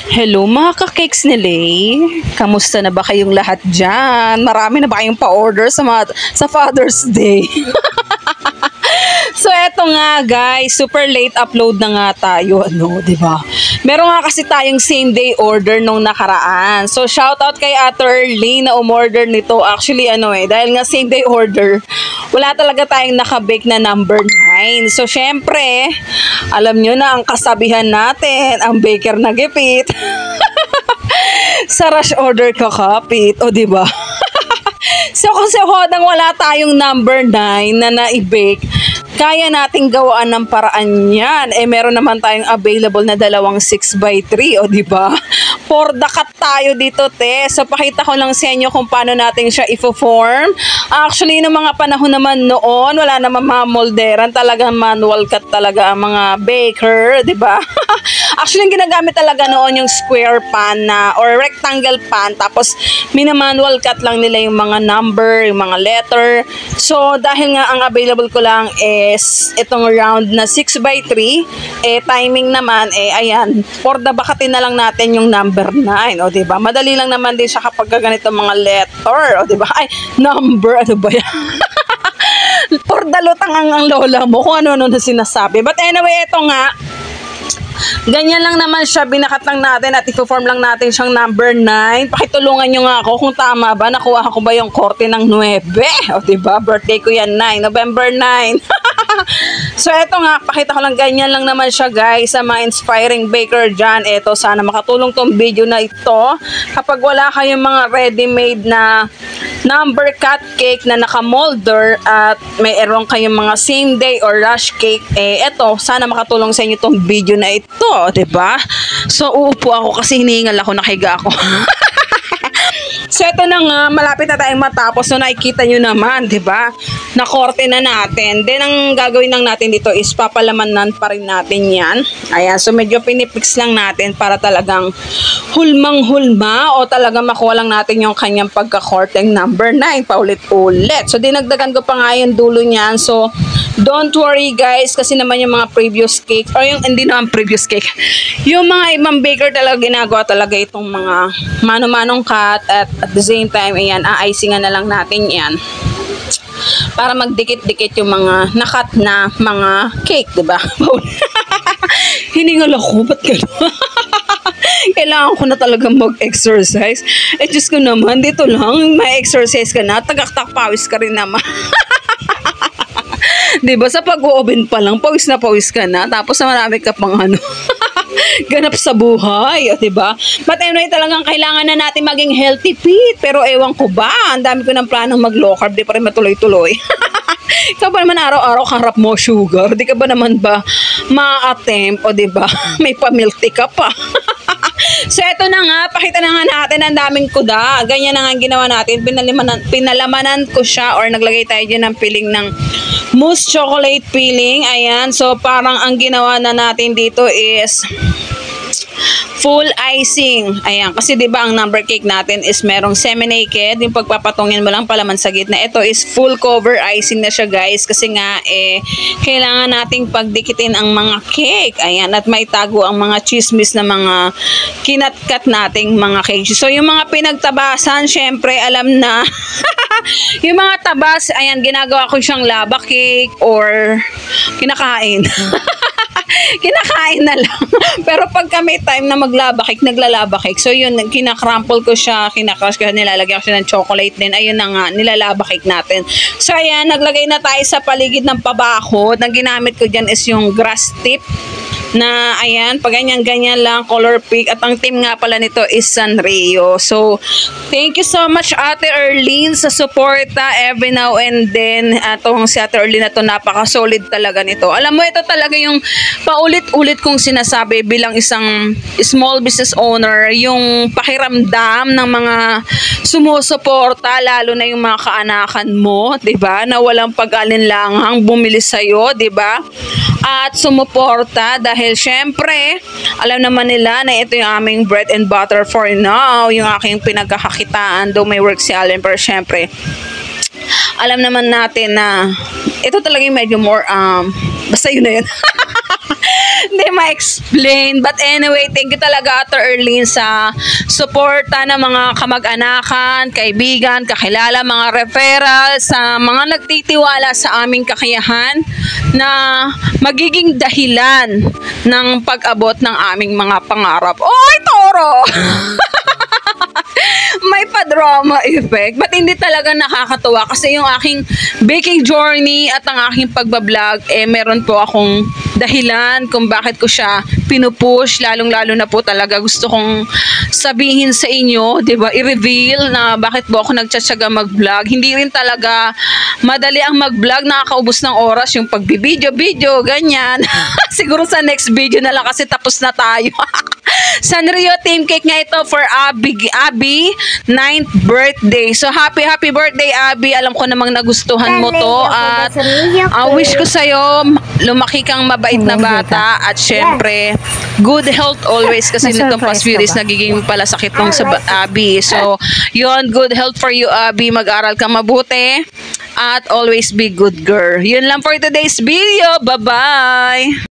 Hello mga ka-cakes ni Lay. Kamusta na ba kayong lahat dyan? Marami na ba kayong pa-order sa Father's Day? So eto nga guys, super late upload na nga tayo, di ba? Meron nga kasi tayong same day order nung nakaraan. So shoutout kay Ate Early na umorder nito. Actually dahil nga same day order, wala talaga tayong nakabake na number 9. So syempre, alam nyo na ang kasabihan natin, ang baker nagipit. Sa rush order kakapit, di ba? So kasi hodang wala tayong number 9 na na-bake, kaya nating gawaan ng paraan yan. Meron naman tayong available na dalawang 6x3, di ba? For the cut tayo dito, te. So, pakita ko lang sa inyo kung paano natin siya i-form. Actually, noong mga panahon naman noon, wala naman mga molderan. Talagang manual cut talaga ang mga baker, di ba? Actually, yung ginagamit talaga noon yung square pan or rectangle pan. Tapos, minamanual cut lang nila yung mga number, yung mga letter. So, dahil nga ang available ko lang is itong round na 6x3, timing naman, ayan, for the bakatin na lang natin yung number 9, diba? Madali lang naman din siya kapag ganito mga letter, diba? Ay, number, ano ba yan? For the lutang ang lola mo, kung ano na sinasabi. But anyway, ito nga, ganyan lang naman siya, binakat lang natin at i-form lang natin siyang number 9. Pakitulungan nyo nga ako kung tama ba, nakuha ko ba yung korte ng 9. Diba? Birthday ko yan, 9, November 9. So eto nga, pakita ko lang, ganyan lang naman siya guys, sa mga inspiring baker dyan. Eto, sana makatulong tong video na ito. Kapag wala kayong mga ready-made na number cut cake na nakamolder at may erong kayong mga same day or rush cake, eto, sana makatulong sa inyo tong video na ito, diba? So uupo ako kasi hinihingal ako, nakahiga ako. So ito na nga, malapit na tayong matapos. So nakikita nyo naman, diba? Nakorte na natin. Then ang gagawin lang natin dito is papalamanan pa rin natin yan. Ayan, so medyo pinipix lang natin para talagang hulmang-hulma o talagang makuha lang natin yung kanyang pagkakorteng number 9 paulit-ulit. So dinagdagan ko pa nga yung dulo niyan. So don't worry guys, kasi naman yung mga previous cake, or yung hindi naman previous cake, yung mga ibang baker talaga ginagawa talaga itong mga mano-manong cut at the same time, ayan, a-icingan na lang natin yan para magdikit-dikit yung mga nakat na mga cake, diba? Hiningal ako, ba't gano'n? Kailangan ko na talaga mag-exercise. Diyos ko naman, dito lang, may exercise ka na, tagaktak pawis ka rin naman. Diba, sa pag-oven pa lang, pawis na pawis ka na, tapos marami ka pang ganap sa buhay, diba? But anyway, talagang kailangan na natin maging healthy fit. Pero ewan ko ba, ang dami ko ng planong mag-low carb, di pa rin matuloy-tuloy. Ikaw ba naman araw-araw harap mo sugar? Di ka ba naman ba ma-attempt, o diba? May pa-milk tea ka pa. So eto na nga, pakita na nga natin ang daming kuda. Ganyan na nga ginawa natin. Pinalamanan ko siya, or naglagay tayo dyan ng piling ng mousse chocolate filling. Ayan, so parang ang ginawa na natin dito is full icing. Ayan, kasi 'di ba ang number cake natin is merong semi-naked, yung pagpapatungin mo lang palaman sa gitna. Ito is full cover icing na siya, guys, kasi nga kailangan nating pagdikitin ang mga cake. Ayan, at may tago ang mga chismis na mga kinatkat nating mga cake. So yung mga pinagtabasan, syempre alam na. Yung mga tabas, ayan, ginagawa ko siyang lava cake or kinakain. Kinakain na lang. Pero pag may time na maglaba cake, naglalaba cake. So yun, kinakrample ko siya, kinakrush ko, nilalagyan ko siya ng chocolate din. Ayun na nga, nilalaba cake natin. So ayan, naglagay na tayo sa paligid ng pabakod. Ang ginamit ko dyan is yung grass tip na ayan, pag ganyan-ganyan lang, color pink. At ang team nga pala nito is Sanrio. So, thank you so much Ate Erlene sa suporta every now and then. Atong si Ate Erlene na to, napaka-solid talaga nito. Alam mo, ito talaga yung paulit-ulit kong sinasabi bilang isang small business owner, yung pakiramdam ng mga sumusuporta, lalo na yung mga kaanakan mo, 'di ba? Na walang pag-alinlangang bumili sa iyo, 'di ba? At sumuporta dahil syempre, alam naman nila na ito yung aming bread and butter for now, yung aking pinagkakakitaan, though may work si Allen, pero syempre, alam naman natin na ito talaga yung medyo more, basta yun na yun. Hindi ma-explain. But anyway, thank you talaga Ate Erlene sa suporta ng mga kamag-anakan, kaibigan, kakilala, mga referral, sa mga nagtitiwala sa aming kakayahan na magiging dahilan ng pag-abot ng aming mga pangarap. Oy, Toro! May pa-drama effect. But hindi talaga nakakatuwa kasi yung aking baking journey at ang aking pagbablog, meron po akong dahilan kung bakit ko siya pinupush. Lalong-lalo na po talaga gusto kong sabihin sa inyo, di ba, i-reveal na bakit po ako nagtsatsaga mag-vlog. Hindi rin talaga madali ang mag-vlog, nakakaubos ng oras yung pagbibideo, ganyan. Siguro sa next video na lang kasi tapos na tayo. Sanrio Team Cake nga ito for Abby 9th birthday. So happy birthday Abby. Alam ko namang nagustuhan mo to at wish ko sa'yo lumaki kang mabait na bata at syempre good health always kasi nitong past few days nagiging pala sakit tong sa Abby. So yun, good health for you Abby. Mag-aral ka mabuti at always be good girl. Yun lang for today's video. Bye-bye!